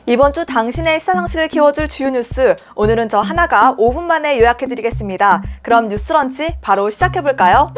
이번 주 당신의 일상상식을 키워줄 주요 뉴스, 오늘은 저 하나가 5분 만에 요약해드리겠습니다. 그럼 뉴스런치 바로 시작해볼까요?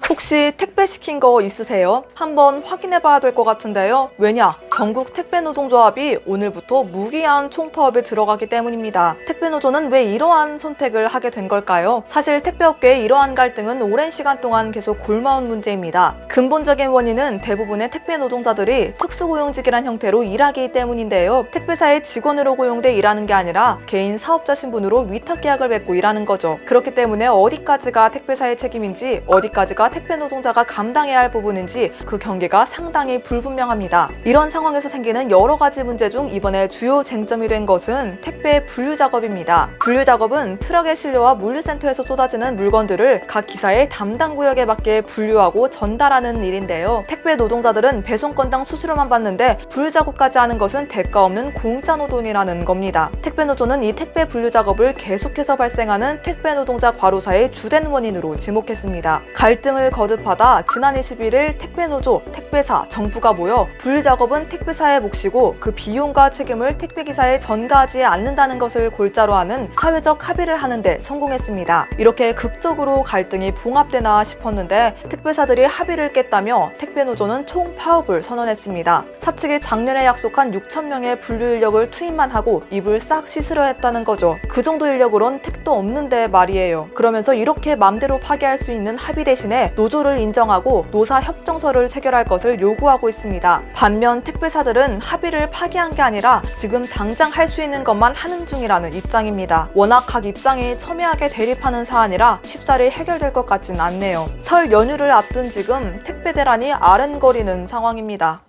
혹시 택배 시킨 거 있으세요? 한번 확인해봐야 될 것 같은데요. 왜냐? 전국 택배노동조합이 오늘부터 무기한 총파업에 들어가기 때문입니다. 택배노조는 왜 이러한 선택을 하게 된 걸까요? 사실 택배업계의 이러한 갈등은 오랜 시간 동안 계속 골마온 문제입니다. 근본적인 원인은 대부분의 택배노동자들이 특수고용직이란 형태로 일하기 때문인데요. 택배사의 직원으로 고용돼 일하는 게 아니라 개인 사업자 신분으로 위탁계약을 맺고 일하는 거죠. 그렇기 때문에 어디까지가 택배사의 책임인지, 어디까지가 택배 노동자가 감당해야 할 부분인지 그 경계가 상당히 불분명합니다. 이런 상황에서 생기는 여러 가지 문제 중 이번에 주요 쟁점이 된 것은 택배 분류 작업입니다. 분류 작업은 트럭에 실려와 물류센터에서 쏟아지는 물건들을 각 기사의 담당 구역에 맞게 분류하고 전달하는 일인데요. 택배 노동자들은 배송 건당 수수료만 받는데 분류 작업까지 하는 것은 대가 없는 공짜 노동이라는 겁니다. 택배 노조는 이 택배 분류 작업을 계속해서 발생하는 택배 노동자 과로사의 주된 원인으로 지목했습니다. 갈등을 거듭하다 지난 21일 택배노조, 택배사, 정부가 모여 분류 작업은 택배사의 몫이고 그 비용과 책임을 택배기사에 전가하지 않는다는 것을 골자로 하는 사회적 합의를 하는데 성공했습니다. 이렇게 극적으로 갈등이 봉합되나 싶었는데 택배사들이 합의를 깼다며 택배노조는 총파업을 선언했습니다. 사측이 작년에 약속한 6,000명의 분류 인력을 투입만 하고 입을 싹 씻으려 했다는 거죠. 그 정도 인력으론 택도 없는데 말이에요. 그러면서 이렇게 맘대로 파기할 수 있는 합의 대신에 노조를 인정하고 노사 협정서를 체결할 것을 요구하고 있습니다. 반면 택배사들은 합의를 파기한 게 아니라 지금 당장 할 수 있는 것만 하는 중이라는 입장입니다. 워낙 각 입장이 첨예하게 대립하는 사안이라 쉽사리 해결될 것 같진 않네요. 설 연휴를 앞둔 지금 택배 대란이 아른거리는 상황입니다.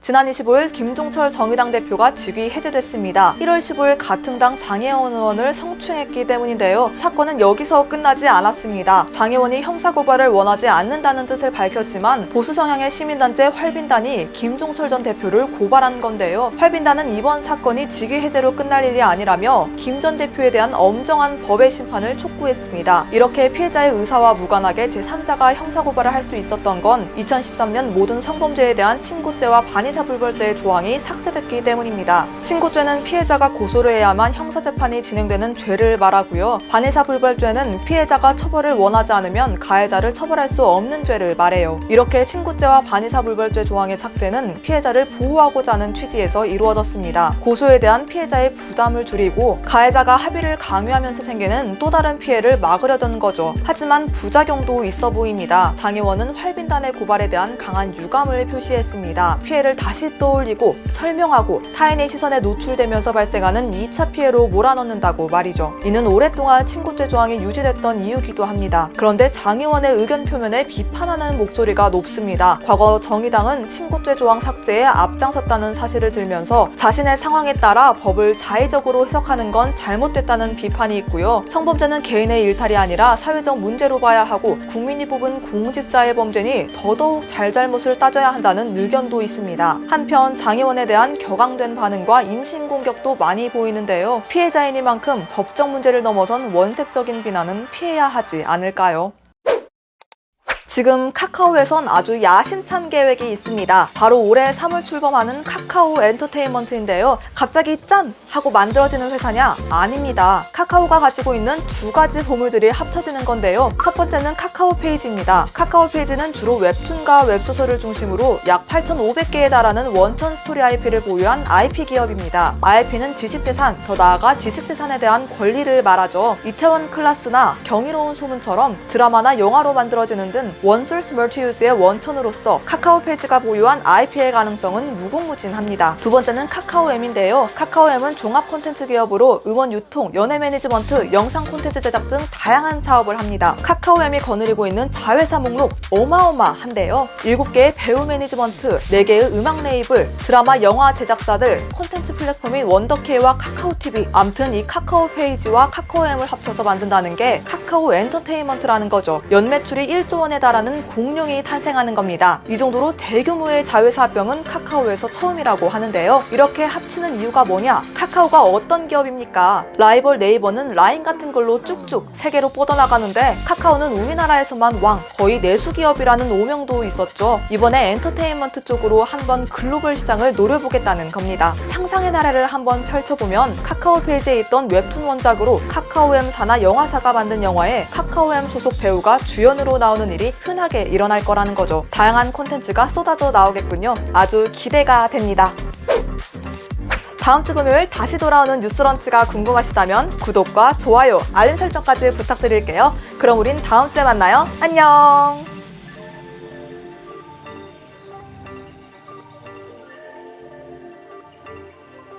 지난 25일 김종철 정의당 대표가 직위 해제됐습니다. 1월 15일 같은 당 장혜원 의원을 성추행했기 때문인데요. 사건은 여기서 끝나지 않았습니다. 장혜원이 형사고발을 원하지 않는다는 뜻을 밝혔지만 보수 성향의 시민단체 활빈단이 김종철 전 대표를 고발한 건데요. 활빈단은 이번 사건이 직위 해제로 끝날 일이 아니라며 김 전 대표에 대한 엄정한 법의 심판을 촉구했습니다. 이렇게 피해자의 의사와 무관하게 제3자가 형사고발을 할 수 있었던 건 2013년 모든 성범죄에 대한 친고죄와 반의사불벌죄의 조항이 삭제됐기 때문입니다. 친고죄는 피해자가 고소를 해야만 형사재판이 진행되는 죄를 말하고요. 반의사불벌죄는 피해자가 처벌을 원하지 않으면 가해자를 처벌할 수 없는 죄를 말해요. 이렇게 친고죄와 반의사불벌죄 조항의 삭제는 피해자를 보호하고자 하는 취지에서 이루어졌습니다. 고소에 대한 피해자의 부담을 줄이고 가해자가 합의를 강요하면서 생기는 또 다른 피해를 막으려던 거죠. 하지만 부작용도 있어 보입니다. 장혜원은 활빈단의 고발에 대한 강한 유감을 표시했습니다. 피해를 다시 떠올리고 설명하고 타인의 시선에 노출되면서 발생하는 2차 피해로 몰아넣는다고 말이죠. 이는 오랫동안 친고죄 조항이 유지됐던 이유기도 합니다. 그런데 장혜원의 의견 표면에 비판하는 목소리가 높습니다. 과거 정의당은 친고죄 조항 삭제에 앞장섰다는 사실을 들면서 자신의 상황에 따라 법을 자의적으로 해석하는 건 잘못됐다는 비판이 있고요. 성범죄는 개인의 일탈이 아니라 사회적 문제로 봐야 하고 국민이 뽑은 공직자의 범죄니 더더욱 잘잘못을 따져야 한다는 의견도 있습니다. 한편 장혜원에 대한 격앙된 반응과 인신공격도 많이 보이는데요. 피해자이니만큼 법적 문제를 넘어선 원색적인 비난은 피해야 하지 않을까요? 지금 카카오에선 아주 야심찬 계획이 있습니다. 바로 올해 3월 출범하는 카카오 엔터테인먼트인데요. 갑자기 짠! 하고 만들어지는 회사냐? 아닙니다. 카카오가 가지고 있는 두 가지 보물들이 합쳐지는 건데요. 첫 번째는 카카오 페이지입니다. 카카오 페이지는 주로 웹툰과 웹소설을 중심으로 약 8,500개에 달하는 원천 스토리 IP를 보유한 IP 기업입니다. IP는 지식재산, 더 나아가 지식재산에 대한 권리를 말하죠. 이태원 클라스나 경이로운 소문처럼 드라마나 영화로 만들어지는 등 원소스 멀티유즈의 원천으로서 카카오 페이지가 보유한 IP의 가능성은 무궁무진합니다. 두 번째는 카카오엠인데요. 카카오엠은 종합 콘텐츠 기업으로 음원 유통, 연예 매니지먼트, 영상 콘텐츠 제작 등 다양한 사업을 합니다. 카카오엠이 거느리고 있는 자회사 목록 어마어마한데요. 7개의 배우 매니지먼트, 4개의 음악 레이블, 드라마, 영화 제작사들, 콘텐츠 플랫폼인 원더케이와 카카오TV, 암튼 이 카카오 페이지와 카카오엠을 합쳐서 만든다는 게 카카오 엔터테인먼트라는 거죠. 연매출이 1조 원에 달하는 공룡이 탄생하는 겁니다. 이 정도로 대규모의 자회사 합병은 카카오에서 처음이라고 하는데요. 이렇게 합치는 이유가 뭐냐? 카카오가 어떤 기업입니까? 라이벌 네이버는 라인 같은 걸로 쭉쭉 세계로 뻗어나가는데 카카오는 우리나라에서만 왕, 거의 내수 기업이라는 오명도 있었죠. 이번에 엔터테인먼트 쪽으로 한번 글로벌 시장을 노려보겠다는 겁니다. 상상의 나라를 한번 펼쳐보면 카카오 페이지에 있던 웹툰 원작으로 카카오엠 사나 영화사가 만든 영화에 카카오엠 소속 배우가 주연으로 나오는 일이 흔하게 일어날 거라는 거죠. 다양한 콘텐츠가 쏟아져 나오겠군요. 아주 기대가 됩니다. 다음 주 금요일 다시 돌아오는 뉴스런치가 궁금하시다면 구독과 좋아요, 알림 설정까지 부탁드릴게요. 그럼 우린 다음 주에 만나요. 안녕!